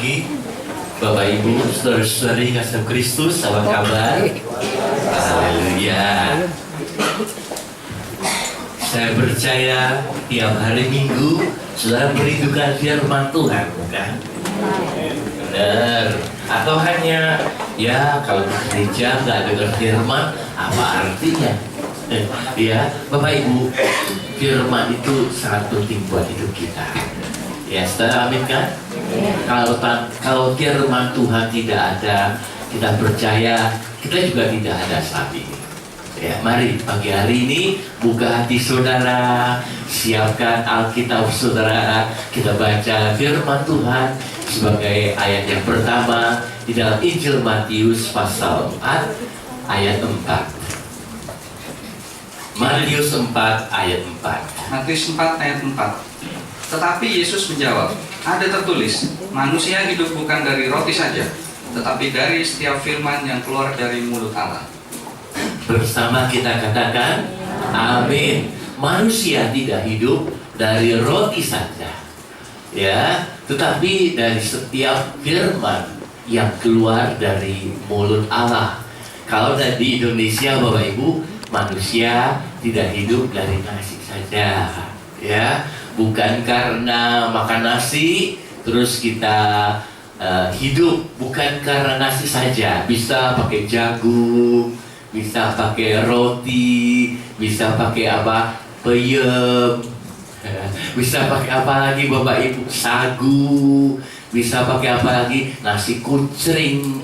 pagi, Bapak Ibu, saudara-saudari kasih Kristus, apa kabar? Haleluya. Saya percaya tiap hari Minggu saudara merindukan firman Tuhan, bukan? Benar. Atau hanya ya kalau di gereja nggak dengar firman, apa artinya? Ya, Bapak Ibu, firman itu sangat penting buat hidup kita. Ya, saudara, amin kan? Kalau firman Tuhan tidak ada, kita percaya kita juga tidak ada saat ini. Ya, mari pagi hari ini buka hati saudara, siapkan Alkitab saudara, kita baca firman Tuhan sebagai ayat yang pertama di dalam Injil Matius pasal 4 ayat 4. Matius 4 ayat 4. Matius 4 ayat 4. Tetapi Yesus menjawab, ada tertulis, manusia hidup bukan dari roti saja, tetapi dari setiap firman yang keluar dari mulut Allah. Bersama kita katakan, amin. Manusia tidak hidup dari roti saja, ya, tetapi dari setiap firman yang keluar dari mulut Allah. Kalau di Indonesia, Bapak Ibu, manusia tidak hidup dari nasi saja, ya, bukan karena makan nasi terus kita hidup, bukan karena nasi saja, bisa pakai jagung, bisa pakai roti, bisa pakai apa, peyem, bisa pakai apa lagi Bapak Ibu, sagu, bisa pakai apa lagi, nasi kucing.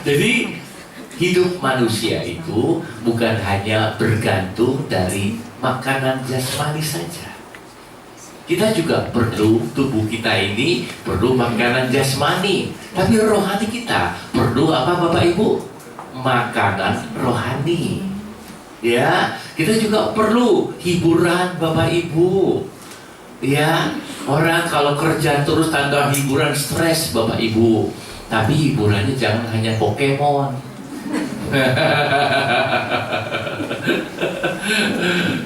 Jadi hidup manusia itu bukan hanya bergantung dari makanan jasmani saja. Kita juga perlu, tubuh kita ini perlu makanan jasmani, tapi rohani kita perlu apa Bapak Ibu? Makanan rohani. Ya, kita juga perlu hiburan Bapak Ibu. Ya, orang kalau kerja terus tanpa hiburan stres Bapak Ibu. Tapi hiburannya jangan hanya Pokemon.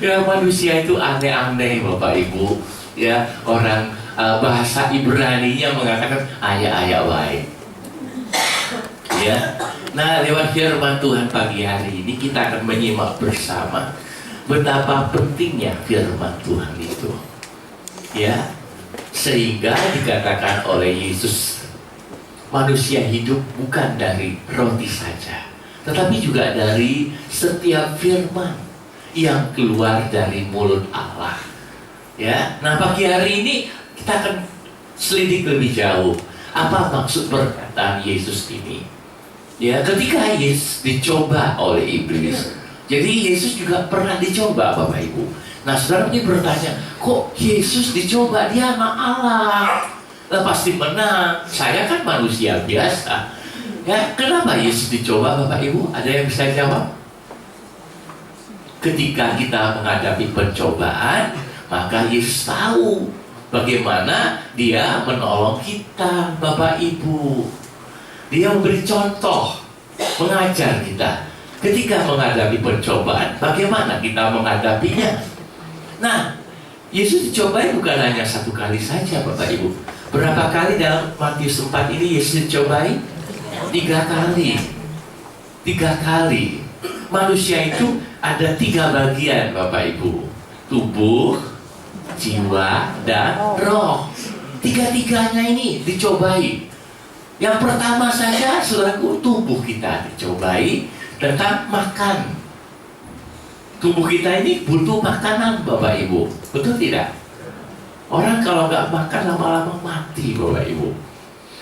Ya, manusia itu aneh-aneh Bapak Ibu. Ya, orang bahasa Ibrani-nya mengatakan ayah-ayah baik. Ya. Nah, lewat firman Tuhan pagi hari ini kita akan menyimak bersama betapa pentingnya firman Tuhan itu. Ya. Sehingga dikatakan oleh Yesus, manusia hidup bukan dari roti saja, tetapi juga dari setiap firman yang keluar dari mulut Allah. Ya, nah pagi hari ini kita akan selidik lebih jauh apa maksud perkataan Yesus ini. Ya, ketika Yesus dicoba oleh iblis, jadi Yesus juga pernah dicoba Bapak Ibu. Nah, saudara ini bertanya, kok Yesus dicoba? Dia anak Allah, pasti menang. Saya kan manusia biasa. Ya, kenapa Yesus dicoba Bapak Ibu? Ada yang bisa jawab? Ketika kita menghadapi pencobaan, maka Yesus tahu bagaimana Dia menolong kita, Bapak Ibu. Dia memberi contoh, mengajar kita. Ketika menghadapi pencobaan, bagaimana kita menghadapinya? Nah, Yesus dicobai bukan hanya satu kali saja, Bapak Ibu. Berapa kali dalam Matius 4 ini Yesus dicobai? 3 kali. 3 kali. Manusia itu ada 3 bagian, Bapak Ibu. Tubuh, jiwa, dan roh. 3-tiganya ini dicobai. Yang pertama saja, saudaraku, tubuh kita dicobai tentang makan. Tubuh kita ini butuh makanan Bapak Ibu. Betul tidak? Orang kalau nggak makan lama-lama mati Bapak Ibu.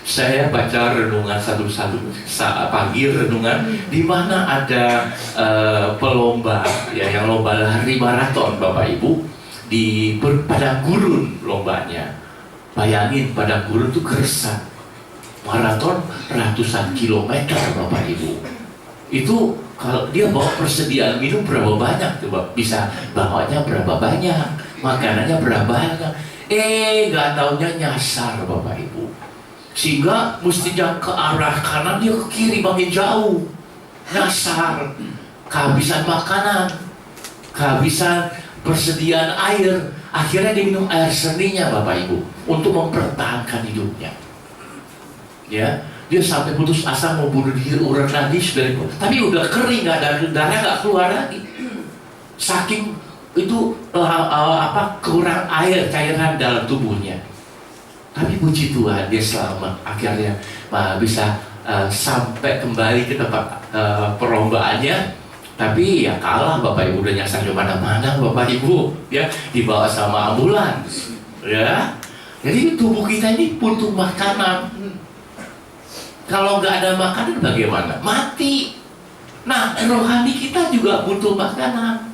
Saya baca renungan satu-satu saat pagi, renungan di mana ada pelomba ya, yang lomba lari maraton Bapak Ibu di padang gurun lombanya. Bayangin padang gurun itu gersang, maraton ratusan kilometer Bapak Ibu. Itu kalau dia bawa persediaan minum berapa banyak coba, bisa bawanya berapa banyak, makanannya berapa banyak. Nggak taunya nyasar Bapak Ibu. Sehingga mestinya ke arah kanan, dia ke kiri makin jauh. Nyasar. Kehabisan makanan, kehabisan persediaan air, Akhirnya dia minum air seninya Bapak Ibu untuk mempertahankan hidupnya. Ya, dia sampai putus asa mau bunuh diri, urat nadi sudah tapi udah kering, nggak ada darah, nggak keluar lagi. Saking itu kurang air cairan dalam tubuhnya. Tapi puji Tuhan dia selamat, akhirnya bisa sampai kembali ke tempat perlombaannya. Tapi ya kalah Bapak Ibu, udah nyasar di mana-mana Bapak Ibu, ya dibawa sama ambulans, ya. Jadi tubuh kita ini butuh makanan. Kalau nggak ada makanan bagaimana? Mati. Nah, rohani kita juga butuh makanan.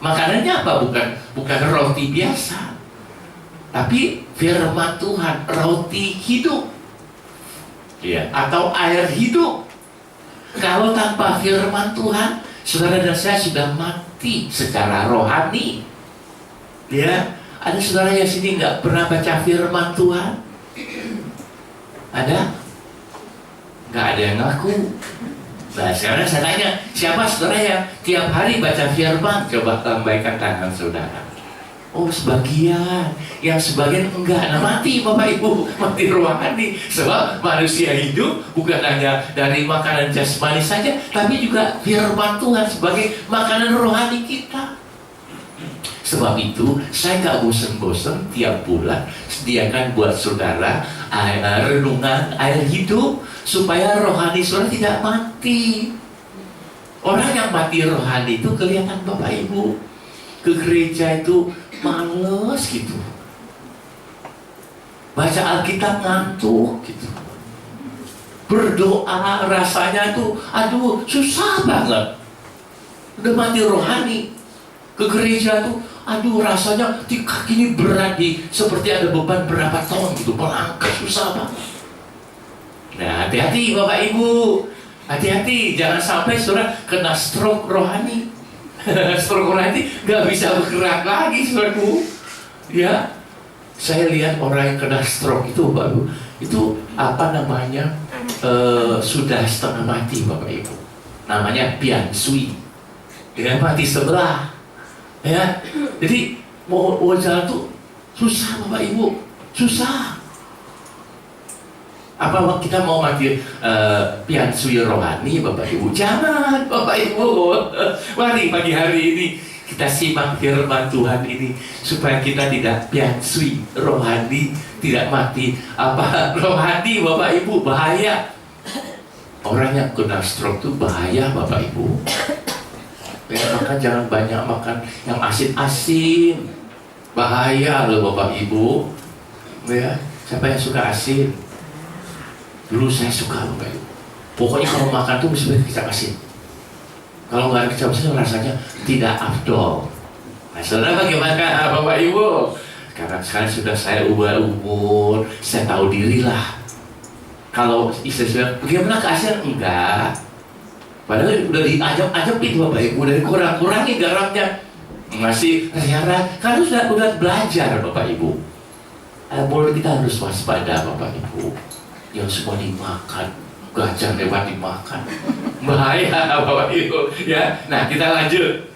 Makanannya apa? Bukan roti biasa, tapi firman Tuhan, roti hidup, ya, atau air hidup. Kalau tanpa firman Tuhan, saudara dan saya sudah mati secara rohani. Ya, ada saudara yang sini nggak pernah baca firman Tuhan? Ada? Nggak ada yang ngaku. Nah, sekarang saya tanya, siapa saudara yang tiap hari baca firman? Coba lambaikan tangan saudara. Oh, sebagian. Yang sebagian enggak. Nah, mati Bapak Ibu, mati rohani. Sebab manusia hidup bukan hanya dari makanan jasmani saja, tapi juga firman Tuhan sebagai makanan rohani kita. Sebab itu, saya nggak bosen-bosen tiap bulan sediakan buat saudara renungan air hidup supaya rohani saudara tidak mati. Orang yang mati rohani itu kelihatan Bapak Ibu. Ke gereja itu males gitu. Baca Alkitab ngantuk gitu. Berdoa rasanya tuh aduh susah banget. Udah mati rohani. Ke gereja tuh aduh rasanya di kaki ini berat, seperti ada beban berapa ton gitu, melangkah susah banget. Nah, hati-hati Bapak Ibu. Hati-hati jangan sampai saudara kena stroke rohani. Stroke rohani nggak bisa bergerak lagi saudaraku. Ya, saya lihat orang yang kena stroke itu Bapak Ibu, itu apa namanya, sudah setengah mati Bapak Ibu. Namanya piansui, dia mati sebelah. Ya, jadi mau jalan tuh susah Bapak Ibu, susah. Apa kita mau mati piansui rohani Bapak Ibu? Jangan Bapak Ibu. Mari pagi hari ini kita simak firman Tuhan ini supaya kita tidak piansui rohani, tidak mati rohani Bapak Ibu. Bahaya. Orang yang kena stroke itu bahaya Bapak Ibu. Ya, makan jangan banyak makan yang asin-asin. Bahaya loh Bapak Ibu. Ya, siapa yang suka asin? Dulu saya suka Bapak Ibu. Pokoknya kalau makan tuh mesti kecap asin. Kalau nggak ada kecap asin rasanya tidak afdol. Nah, saudara bagaimana Bapak Ibu? Sekarang sudah saya ubah umur, saya tahu diri lah. Kalau istri saya bagaimana keasinan? Enggak. Padahal udah diajak-ajakin Bapak Ibu, udah dikurang-kurangi garamnya, masih siaran. Karena udah belajar Bapak Ibu. Mulut kita harus waspada Bapak Ibu. Yang semua dimakan, gajah lewat dimakan, bahaya Bapak Ibu. Ya, nah kita lanjut.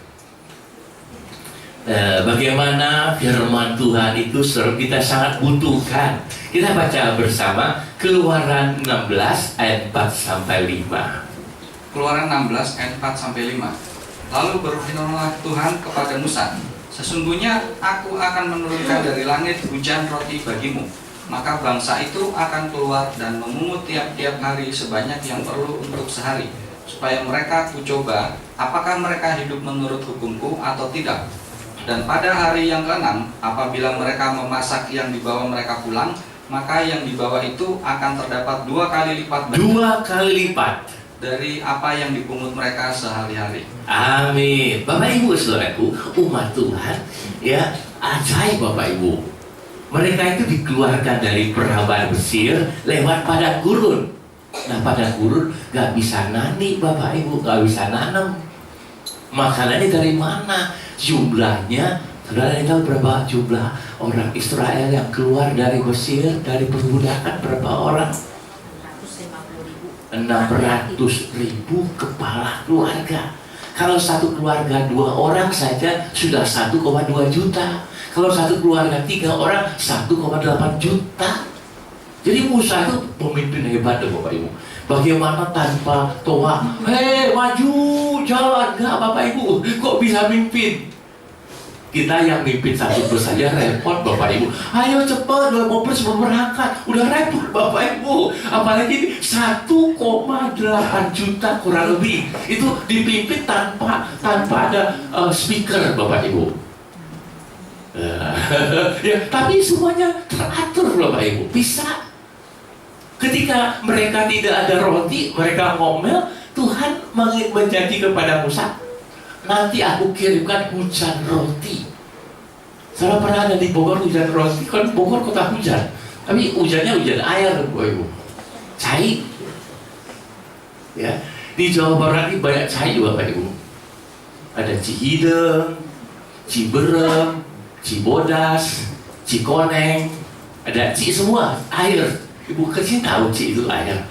Bagaimana firman Tuhan itu kita sangat butuhkan. Kita baca bersama Keluaran 16 ayat 4 sampai 5. Keluaran 16 ayat 4 sampai 5. Lalu berfirmanlah Tuhan kepada Musa, sesungguhnya aku akan menurunkan dari langit hujan roti bagimu. Maka bangsa itu akan keluar dan memungut tiap-tiap hari sebanyak yang perlu untuk sehari, supaya mereka kucoba apakah mereka hidup menurut hukumku atau tidak. Dan pada hari yang ke-6, apabila mereka memasak yang dibawa mereka pulang, maka yang dibawa itu akan terdapat 2 kali lipat banyak. 2 kali lipat dari apa yang dipungut mereka sehari-hari. Amin. Bapak Ibu saudaraku, umat Tuhan, ya ajaib Bapak Ibu. Mereka itu dikeluarkan dari perabot Mesir lewat padang gurun. Nah, padang gurun gak bisa nani Bapak Ibu, gak bisa nanam. Makanannya dari mana? Jumlahnya, saudara tahu berapa jumlah orang Israel yang keluar dari Mesir, dari perbudakan, berapa orang? 600.000 kepala keluarga. Kalau satu keluarga 2 orang saja sudah 1,2 juta. Kalau satu keluarga 3 orang 1,8 juta. Jadi Musa itu pemimpin hebat deh Bapak Ibu. Bagaimana tanpa toa, hei maju jalan, enggak Bapak Ibu, kok bisa mimpin? Kita yang mimpin satu bus saja repot Bapak Ibu. Ayo cepat, 2 mobil sebelum berangkat, udah repot Bapak Ibu. Apalagi 1,8 juta kurang lebih. Itu dipimpin tanpa ada speaker Bapak Ibu. Ya, tapi semuanya teratur Bapak Ibu, bisa. Ketika mereka tidak ada roti, mereka ngomel, Tuhan menjanji kepada Musa, nanti aku kirimkan hujan roti. Saya pernah ada di Bogor hujan roti, kan Bogor kota hujan, tapi hujannya hujan air Bapak Ibu, cai. Ya, di Jawa Barat ini banyak cai Bapak Ibu. Ada Cihideng, Ciberem, Cibodas, Cikoneng, ada Ci semua air. Ibu kecil tahu Ci itu air,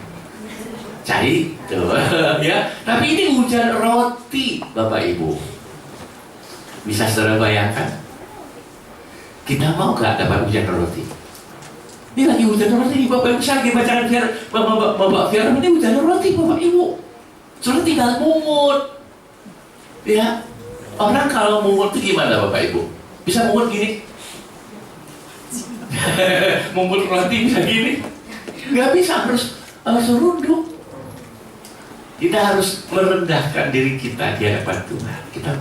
cai tuh. Ya, tapi ini hujan roti Bapak Ibu. Bisa saudara bayangkan? Kita mau gak dapat hujan roti? Ini lagi hujan roti Bapak Ibu. Saya lagi bacakan Bapak Firman, ini hujan roti Bapak Ibu. Saudara tinggal mungut. Ya, orang kalau mungut itu gimana Bapak Ibu? Bisa mungut gini? Mungut roti bisa gini? Nggak bisa, harus runduk. Kita harus merendahkan diri kita di hadapan Tuhan. Kita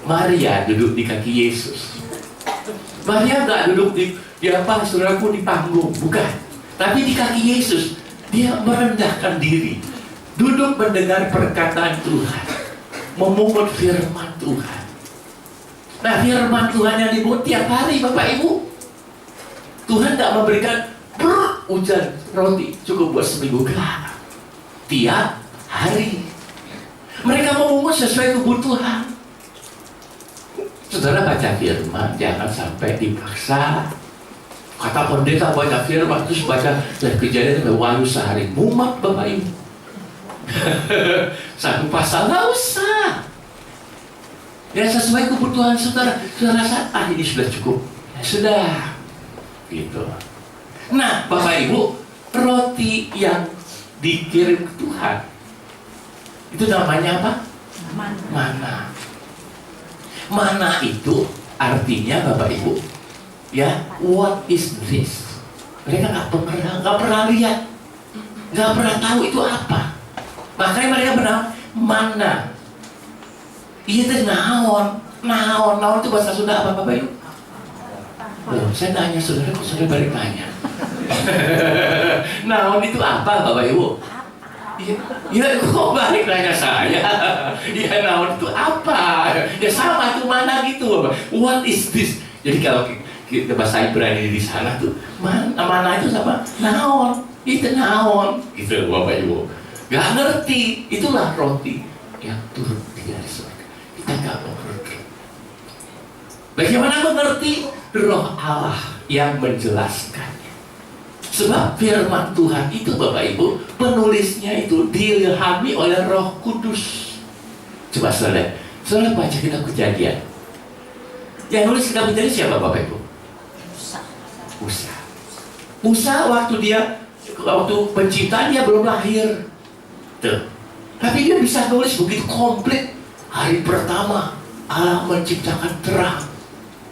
Maria duduk di kaki Yesus. Maria nggak duduk di apa saudaraku di panggung, bukan. Tapi di kaki Yesus dia merendahkan diri, duduk mendengar perkataan Tuhan, memungut firman Tuhan. Nah, firman Tuhan yang dimungut tiap hari Bapak Ibu. Tuhan nggak memberikan hujan roti cukup buat seminggu, enggak. Tiap hari mereka memungut sesuai kebutuhan. Saudara baca firman, jangan sampai dipaksa. Kata pendeta baca firman, terus baca dari Kejadian sampai Wahyu sehari, mumet Bapak Ibu. Satu pasal nggak usah. Ya sesuai kebutuhan saudara. Saudara rasa ini sudah cukup, ya, sudah. Gitu. Nah, Bapak Ibu, roti yang dikirim ke Tuhan itu namanya apa? Mana. Mana itu artinya Bapak Ibu, ya, what is this? Mereka nggak pernah lihat, nggak pernah tahu itu apa. Makanya mereka benar mana. Iya itu naon itu bahasa Sunda apa Bapak Ibu? Loh, saya tanya saudara, kok saudara balik tanya? Naon itu apa Bapak Ibu? Ya kok balik nanya saya? Ya naon itu apa? Ya sama tuh mana gitu Bapak. What is this? Jadi kalau kita bahasa Ibrani di sana tuh mana itu sama naon, itu naon gitu Bapak Ibu. Gak ngerti, itulah roti yang turun dari surga. Kita gak mengerti. Bagaimana mengerti? Roh Allah yang menjelaskannya. Sebab firman Tuhan itu Bapak Ibu, penulisnya itu diilhami oleh Roh Kudus. Coba saudara baca kitab Kejadian. Yang nulis kitab Kejadian siapa Bapak Ibu? Musa waktu penciptaan dia belum lahir. Tuh. Tapi dia bisa nulis begitu komplit. Hari pertama Allah menciptakan terang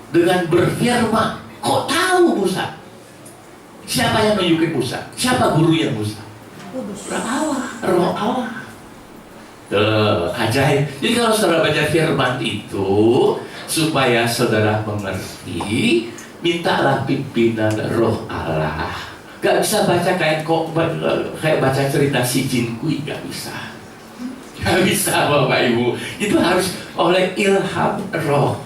dengan berfirman. Kok tahu Musa? Siapa yang menunjukin Musa? Siapa gurunya Musa? Roh Allah. Ajaib. Jadi kalau saudara baca firman itu, supaya saudara mengerti, mintalah pimpinan Roh Allah. Gak bisa baca kayak baca cerita si Jin Kui, gak bisa. Gak bisa Bapak Ibu. Itu harus oleh ilham Roh.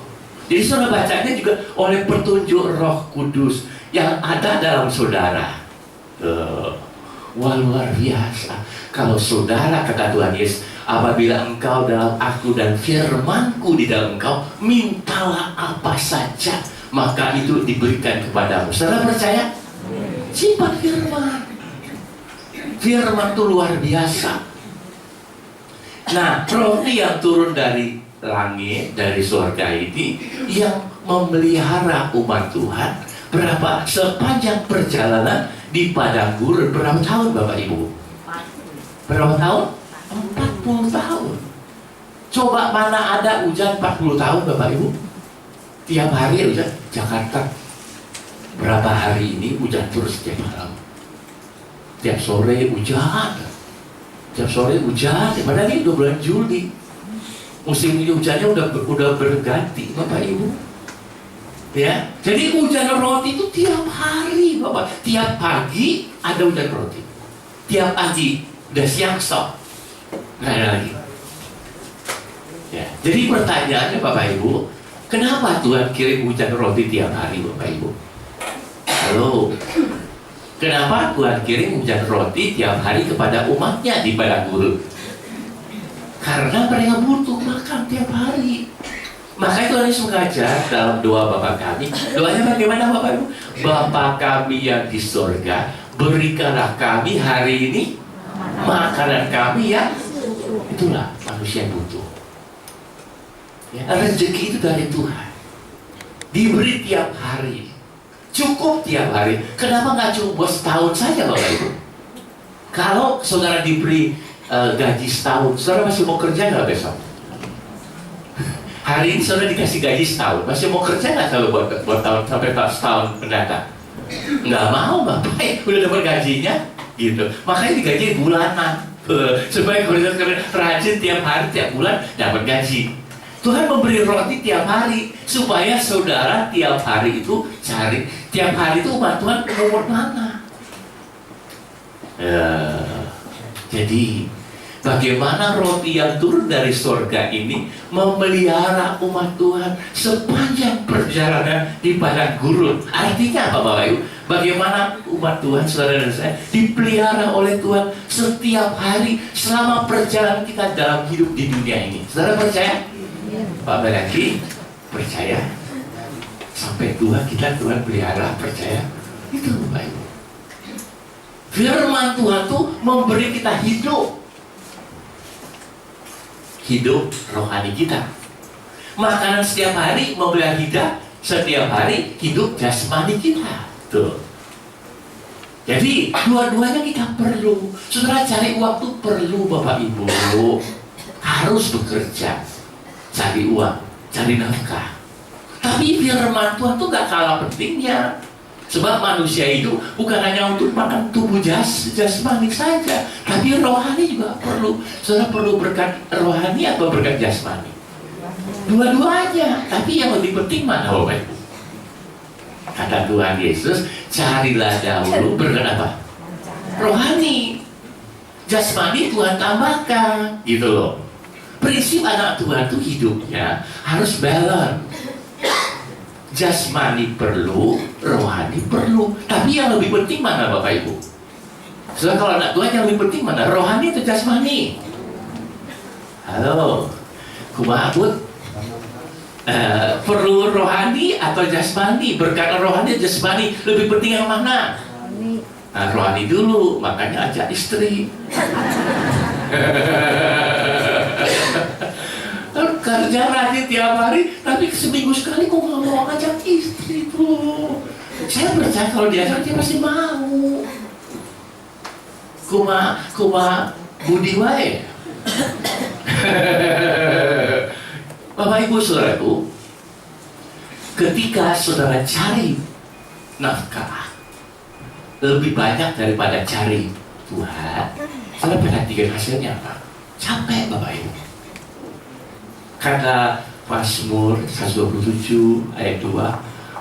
Jadi saudara bacanya juga oleh petunjuk Roh Kudus yang ada dalam saudara. Wah, luar biasa. Kalau saudara, kata Tuhan Yesus, apabila engkau dalam aku dan firmanku di dalam engkau, mintalah apa saja, maka itu diberikan kepadamu. Saudara percaya? Sifat firman. Firman itu luar biasa. Nah, roti yang turun dari langit, dari surga ini, yang memelihara umat Tuhan berapa sepanjang perjalanan di padang gurun berapa tahun Bapak Ibu? Berapa tahun? 40 tahun. Coba mana ada hujan 40 tahun Bapak Ibu? Tiap hari hujan. Jakarta berapa hari ini hujan terus tiap malam. Tiap sore hujan. Tiap sore hujan. Padahal ini udah bulan Juli. Musim hujannya udah berganti Bapak Ibu. Ya, jadi hujan roti itu tiap hari Bapak. Tiap pagi ada hujan roti. Tiap pagi udah siang stop. Nggak ada lagi. Ya, jadi pertanyaannya Bapak Ibu, kenapa Tuhan kirim hujan roti tiap hari Bapak Ibu? Halo. Kenapa Tuhan kirim hujan roti tiap hari kepada umatnya di padang gurun? Karena mereka butuh makan tiap hari. Makanya Tuhan Yesus mengajar dalam doa Bapa kami. Doanya bagaimana Bapak Ibu? Bapa kami yang di surga, berikanlah kami hari ini makanan kami yang, itulah manusia yang butuh. Ya, rezeki itu dari Tuhan. Diberi tiap hari. Cukup tiap hari. Kenapa nggak cukup buat setahun saja Bapak Ibu? Kalau saudara diberi gaji setahun, saudara masih mau kerja nggak besok? Hari ini saudara dikasih gaji setahun, masih mau kerja nggak kalau buat tahun sampai setahun mendatang? Nggak mau Bapak, udah dapat gajinya, gitu. Makanya digaji bulanan, supaya kalau rajin tiap hari tiap bulan dapat gaji. Tuhan memberi roti tiap hari supaya saudara tiap hari itu cari, tiap hari itu umat Tuhan nomor mana? Jadi bagaimana roti yang turun dari surga ini memelihara umat Tuhan sepanjang perjalanan di padang gurun. Artinya apa Bapak Ibu? Bagaimana umat Tuhan, saudara dan saya, dipelihara oleh Tuhan setiap hari selama perjalanan kita dalam hidup di dunia ini. Saudara percaya? Pak Beraki percaya? Sampai tua kita Tuhan pelihara, percaya? Itu Bapak Ibu. Firman Tuhan tuh memberi kita hidup rohani kita. Makanan setiap hari memberi hidup, setiap hari hidup jasmani kita. Tuh. Jadi dua-duanya kita perlu. Saudara cari waktu perlu Bapak Ibu. Harus bekerja, cari uang, cari nafkah. Tapi firman Tuhan tuh gak kalah pentingnya. Sebab manusia itu bukan hanya untuk makan tubuh jasmani saja, tapi rohani juga perlu. Saudara perlu berkat rohani atau berkat jasmani? Dua-duanya. Tapi yang lebih penting mana Bapak Ibu? Kata Tuhan Yesus, carilah dahulu berkat apa? Rohani. Jasmani Tuhan tambahkan, gitu loh. Prinsip anak Tuhan itu hidupnya harus balance. Jasmani perlu, rohani perlu. Tapi yang lebih penting mana Bapak Ibu? Soalnya kalau anak Tuhan yang lebih penting mana? Rohani atau jasmani? Halo, kumaha Bud? Perlu rohani atau jasmani? Berkat rohani atau jasmani? Lebih penting yang mana? Nah, rohani dulu, makanya ajak istri. Kerja rajin tiap hari, tapi seminggu sekali kok nggak mau ngajak istri tuh. Saya percaya kalau diajak dia pasti mau. Kuma budi wae. Bapak Ibu saudaraku, ketika saudara cari nafkah lebih banyak daripada cari Tuhan, saudara perhatikan hasilnya apa? Capek Bapak Ibu. Kata Mazmur 127 ayat 2,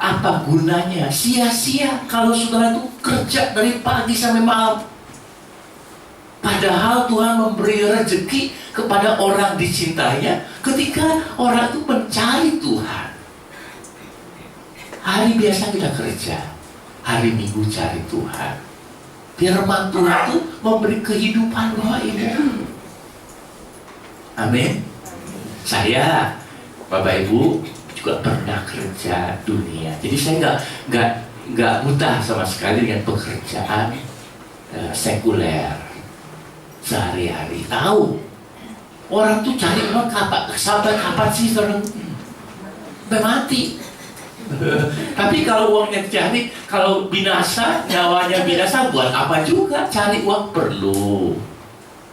apa gunanya? Sia-sia kalau saudara itu kerja dari pagi sampai malam. Padahal Tuhan memberi rezeki kepada orang dicintainya ketika orang itu mencari Tuhan. Hari biasa kita kerja, hari Minggu cari Tuhan. Firman Tuhan itu memberi kehidupan Bapak Ibu. Amin. Saya, Bapak Ibu juga pernah kerja dunia. Jadi saya nggak mudah sama sekali dengan pekerjaan sekuler sehari-hari. Tahu orang tuh cari uang sampai kapan sih orang sampai mati. Tapi kalau uangnya dicari, kalau binasa, nyawanya binasa, buat apa juga? Cari uang perlu,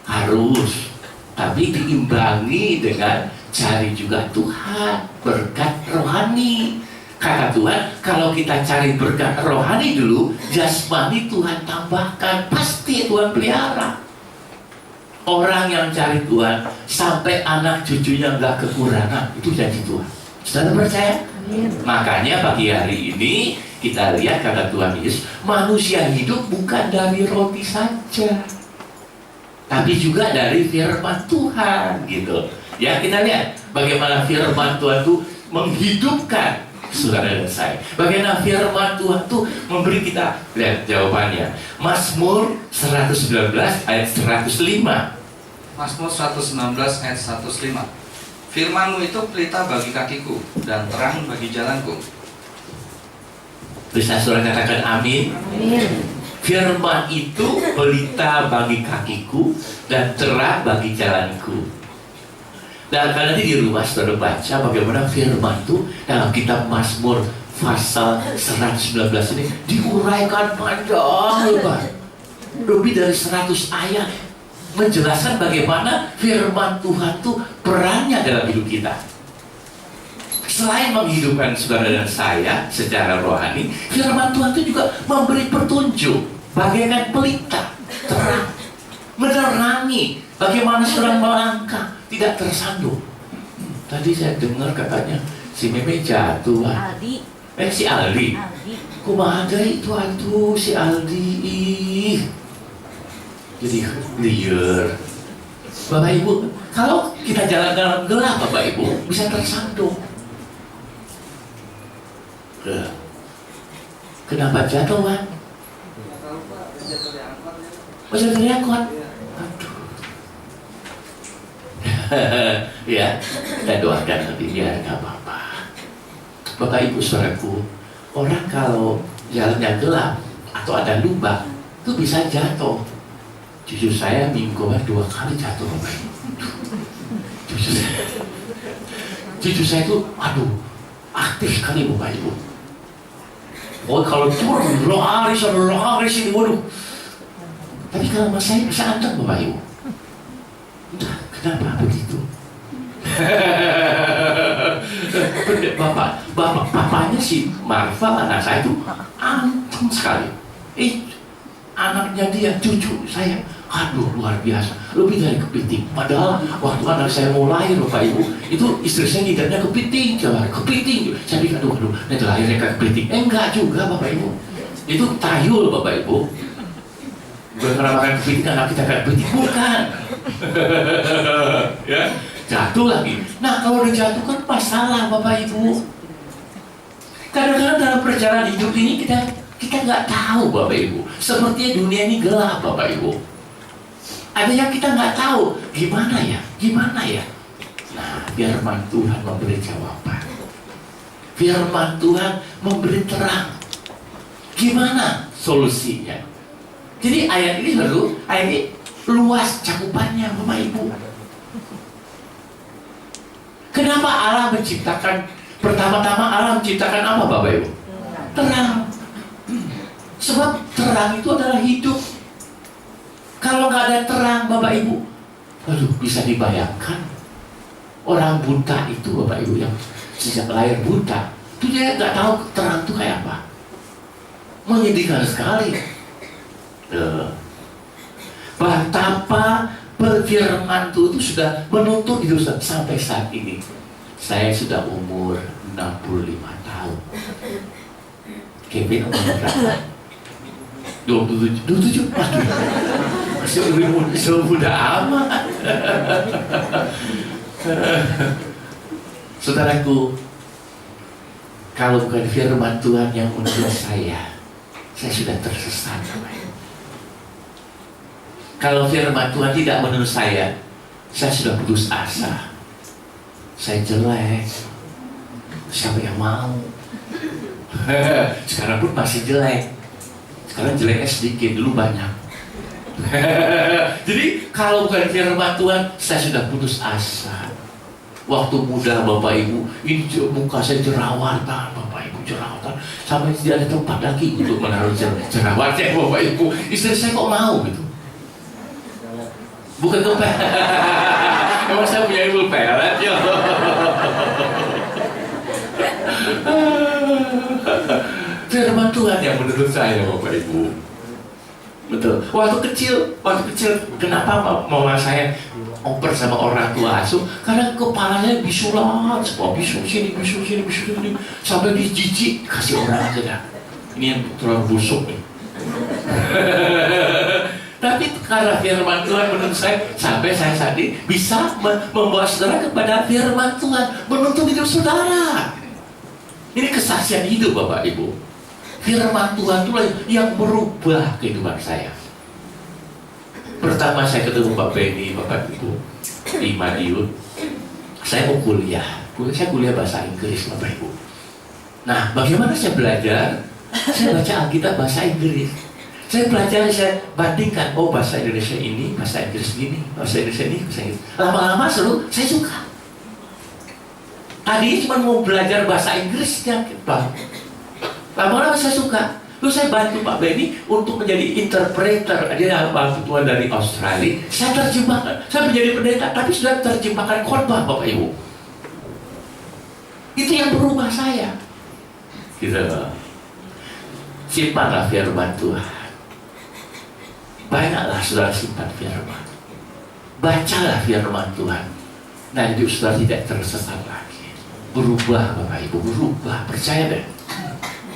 harus, tapi diimbangi dengan cari juga Tuhan, berkat rohani. Kata Tuhan, kalau kita cari berkat rohani dulu, jasmani Tuhan tambahkan, pasti Tuhan pelihara. Orang yang cari Tuhan sampai anak cucunya nggak kekurangan, itu janji Tuhan. Saudara percaya? Makanya pagi hari ini kita lihat kata Tuhan Yesus, manusia hidup bukan dari roti saja, tapi juga dari firman Tuhan, gitu. Ya, kita lihat bagaimana firman Tuhan itu menghidupkan saudara dan saya. Bagaimana firman Tuhan itu memberi kita, lihat jawabannya. Mazmur 119 ayat 105. Mazmur 119 ayat 105. Firman-Mu itu pelita bagi kakiku dan terang bagi jalanku. Bisa saudara katakan amin? Amin. Firman itu pelita bagi kakiku dan terang bagi jalanku. Dan kalau nanti di rumah saudara baca bagaimana firman itu dalam kitab Mazmur pasal 119 ini diuraikan panjang lebar, lebih dari 100 ayat, menjelaskan bagaimana firman Tuhan itu perannya dalam hidup kita. Selain menghidupkan saudara dan saya secara rohani, firman Tuhan itu juga memberi petunjuk bagaikan pelita terang, menerangi bagaimana seorang melangkah tidak tersandung. Tadi saya dengar katanya si Meme jatuh. Aldi. Si Aldi. Aldi. Kumaha deui itu atuh si Aldi. Jadi liar. Bapak Ibu, kalau kita jalan dalam gelap Bapak Ibu bisa tersandung. Kenapa jatuh, Wan? Masih teriakon. Aduh. Ya, kita doakan nanti biar nggak apa-apa. Bapak Ibu saudaraku, orang kalau jalannya gelap atau ada lubang itu bisa jatuh. Cucu saya mingguan 2 kali jatuh, Bapak Ibu. Cucu saya itu, aduh, aktif sekali Bapak Ibu. Oh, kalau turun, lari sini, waduh. Tapi kalau mas saya bisa anteng Bapak Ibu. Entah kenapa begitu. Papanya si Marva, anak saya itu anteng sekali. Anaknya dia, cucu saya, aduh luar biasa, lebih dari kepiting. Padahal waktu anak saya mau lahir Bapak Ibu, itu istri saya ngidamnya kepiting, kepiting. Saya pikir aduh, nanti lahirnya kayak kepiting. Enggak juga Bapak Ibu, itu tayul Bapak Ibu. Bukan karena makan kepiting anak kita kayak kepiting, bukan. Ya, jatuh lagi. Nah kalau udah jatuh kan masalah Bapak Ibu. Kadang-kadang dalam perjalanan hidup ini kita nggak tahu Bapak Ibu. Sepertinya dunia ini gelap Bapak Ibu. Ada yang kita nggak tahu gimana ya. Nah, firman Tuhan memberi jawaban. Firman Tuhan memberi terang. Gimana solusinya? Jadi ayat ini luas cakupannya Bapak Ibu. Kenapa Allah menciptakan, pertama-tama Allah menciptakan apa Bapak Ibu? Terang. Sebab terang itu adalah hidup. Kalau nggak ada terang Bapak Ibu, aduh, bisa dibayangkan orang buta itu Bapak Ibu yang sejak lahir buta, itu dia nggak tahu terang itu kayak apa. Menyedihkan sekali. Betapa perfirman itu sudah menuntut hidup sampai saat ini. Saya sudah umur 65 tahun. Kevin umur berapa? 27. Waduh, masih muda amat. Saudaraku, kalau bukan firman Tuhan yang menuntun saya sudah tersesat. Kalau firman Tuhan tidak menuntun saya sudah putus asa. Saya jelek. Siapa yang mau? Sekarang pun masih jelek. Sekarang jeleknya sedikit, dulu banyak. Jadi kalau bukan firman Tuhan, saya sudah putus asa. Waktu muda Bapak Ibu, ini muka saya jerawatan, Bapak Ibu jerawatan, sampai tidak ada tempat lagi untuk menaruh jerawatnya Bapak Ibu. Istri saya kok mau gitu? Bukan kepel. Emang saya punya ilmu pelet ya. Firman Tuhan yang menurut saya Bapak Ibu. Betul. Waktu kecil kenapa mama saya oper sama orang tua asuh? Karena kepalanya bisulan, semua bisu sini, sampai dijijik kasih orang aja dah. Ini yang terlalu busuk nih. Tapi karena firman Tuhan menurut saya, sampai saya saat ini bisa membawa saudara kepada firman Tuhan, menuntun hidup saudara. Ini kesaksian hidup Bapak Ibu. Firman Tuhan itulah yang merubah kehidupan saya. Pertama saya ketemu Pak Benny, Bapak Ibu di Madiun. Saya mau kuliah. Saya kuliah bahasa Inggris Bapak Ibu. Nah, bagaimana saya belajar? Saya baca Alkitab bahasa Inggris. Saya belajar, saya bandingkan. Oh, bahasa Indonesia ini, bahasa Inggris gini, bahasa Indonesia ini, bahasa Inggris. Lama-lama seru, saya suka. Tadi cuma mau belajar bahasa Inggrisnya, Pak. Lama-lama saya suka. Lalu saya bantu Pak Benny untuk menjadi interpreter. Dia bantu Tuhan dari Australia. Saya terjemahkan. Saya menjadi pendeta, tapi sudah terjemahkan khotbah Bapak Ibu. Itu yang berubah saya. Gitu. Simpanlah firman Tuhan. Banyaklah saudara simpan firman. Bacalah firman Tuhan. Nah, hidup saudara tidak tersesat lagi. Berubah Bapak Ibu, berubah. Percaya deh.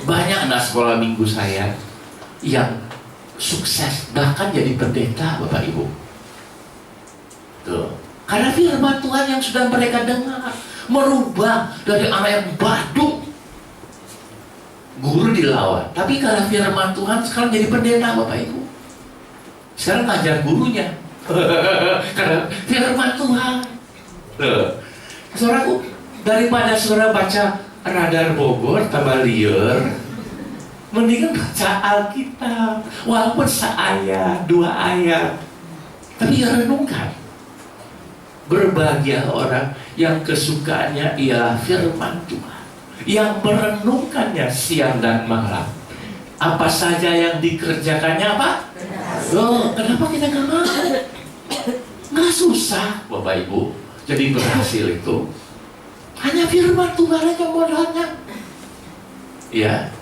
Banyak anak sekolah minggu saya yang sukses, bahkan jadi pendeta Bapak Ibu. Tuh. Karena firman Tuhan yang sudah mereka dengar merubah dari anak yang badung, guru dilawan. Tapi karena firman Tuhan sekarang jadi pendeta Bapak Ibu. Sekarang ngajar gurunya. Karena firman Tuhan. Saudaraku, daripada saudara baca radar Bogor tambah liar, mendingan baca Alkitab. Walaupun seayat, 2 ayat, tapi ya renungkan. Berbahagia orang yang kesukaannya ialah firman Tuhan, yang merenungkannya siang dan malam. Apa saja yang dikerjakannya apa? Oh, kenapa kita nggak mau? Nggak susah Bapak Ibu. Jadi berhasil itu hanya firman Tuhan aja modalnya. Ya,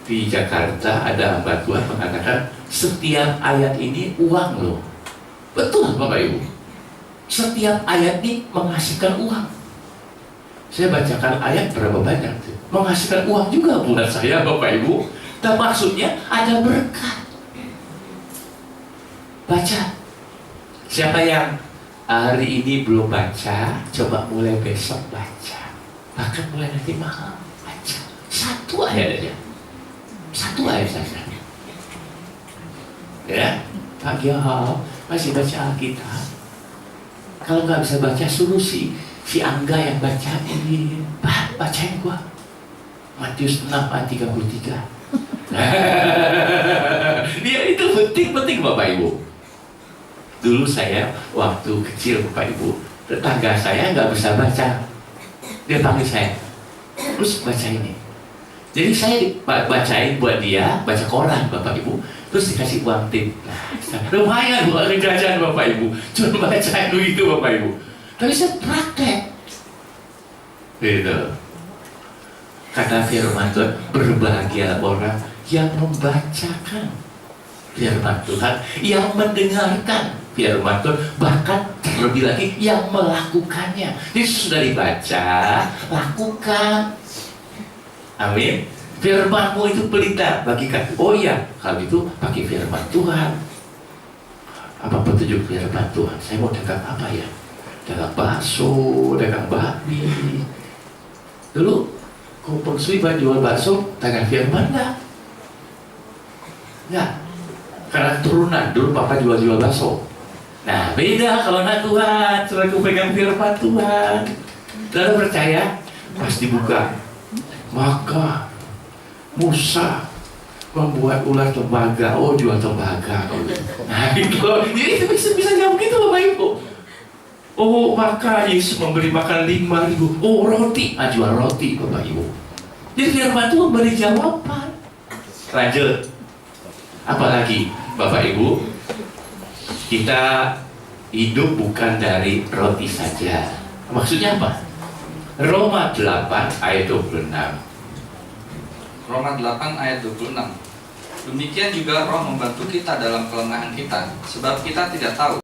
di Jakarta ada hamba Tuhan mengatakan setiap ayat ini uang loh. Betul Bapak Ibu. Setiap ayat ini menghasilkan uang. Saya bacakan ayat berapa banyak tuh? Menghasilkan uang juga buat saya Bapak Ibu. Dan maksudnya ada berkat. Baca. Siapa yang hari ini belum baca, coba mulai besok baca. Bahkan mulai nanti malam baca. 1 ayat aja. 1 ayat saja. Ya, Pak Giohol masih baca Alkitab. Kalau nggak bisa baca, suruh si Angga yang bacain. Pak, bacain gua Matius 6 ayat 33. Dia itu penting Bapak Ibu. Dulu saya waktu kecil Bapak Ibu, tetangga saya nggak bisa baca. Dia panggil saya, terus baca ini. Jadi saya bacain buat dia, baca koran Bapak Ibu, terus dikasih uang tip. Lumayan buat jajan Bapak Ibu, cuma bacain begitu Bapak Ibu. Tapi saya praktek. Gitu. Kata firman Tuhan, berbahagia orang yang membacakan firman Tuhan, yang mendengarkan firman Tuhan, bahkan terlebih lagi yang melakukannya. Jadi sudah dibaca, lakukan. Amin. Firman-Mu itu pelita bagi kaki. Oh iya, kalau itu pakai firman Tuhan. Apa petunjuk firman Tuhan? Saya mau dagang apa ya? Dagang bakso, dagang babi. Dulu Kumpul Suiban jual bakso, dagang firman enggak? Enggak. Karena turunan, dulu papa jual bakso. Nah, beda kalau anak Tuhan. Setelah aku pegang firman Tuhan, lalu percaya, pas dibuka, maka Musa membuat ular tembaga. Oh, jual tembaga. Nah, itu. Jadi itu bisa jawab gitu Bapak Ibu. Oh, maka Yesus memberi makan 5.000. Oh, roti. Jual roti, Bapak Ibu. Jadi firman itu memberi jawaban. Lanjut. Apalagi, Bapak Ibu, kita hidup bukan dari roti saja. Maksudnya apa? Roma 8 ayat 26. Roma 8 ayat 26. Demikian juga Roh membantu kita dalam kelemahan kita, sebab kita tidak tahu